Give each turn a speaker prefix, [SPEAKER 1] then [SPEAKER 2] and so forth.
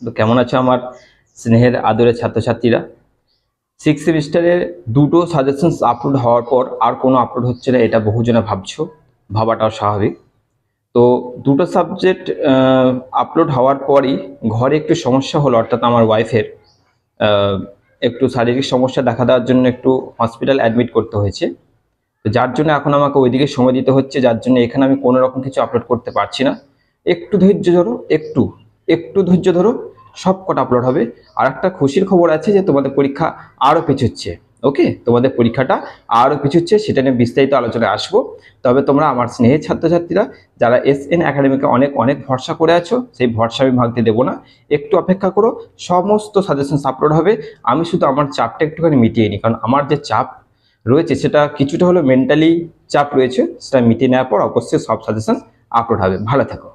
[SPEAKER 1] তো কেমন আছো আমার স্নেহের আদরের ছাত্রছাত্রীরা? 6 সেমিস্টারের দুটো সাজেশনস আপলোড হওয়ার পর আর কোনো আপলোড হচ্ছে না, এটা বহুজনে ভাবছো, ভাবাটাও স্বাভাবিক। তো দুটো সাবজেক্ট আপলোড হওয়ার পরই ঘরে একটু সমস্যা হলো, অর্থাৎ আমার ওয়াইফের একটু শারীরিক সমস্যা দেখা দেওয়ার জন্য একটু হসপিটাল অ্যাডমিট করতে হয়েছে। তো যার জন্য এখন আমাকে ওইদিকে সময় দিতে হচ্ছে, যার জন্য এখানে আমি কোনো রকম কিছু আপলোড করতে পারছি না। একটু ধৈর্য ধরো, একটু একটু ধৈর্য ধরো, সব কটা আপলোড হবে। আর একটা খুশির খবর আছে যে তোমাদের পরীক্ষা আরও পিছুচ্ছে। ওকে, তোমাদের পরীক্ষাটা আরও পিছুচ্ছে, সেটা নিয়ে বিস্তারিত আলোচনায় আসবো। তবে তোমরা আমার স্নেহের ছাত্রছাত্রীরা যারা SN একাডেমিকে অনেক অনেক ভরসা করে আছো, সেই ভরসা আমি ভাঙতে দেবো না। একটু অপেক্ষা করো, সমস্ত সাজেশন আপলোড হবে। আমি শুধু আমার চাপটা একটুখানি মিটিয়ে নিই, কারণ আমার যে চাপ রয়েছে সেটা কিছুটা হলো মেন্টালি চাপ রয়েছে, সেটা মিটিয়ে নেওয়ার পর অবশ্যই সব সাজেশন আপলোড হবে। ভালো থাকো।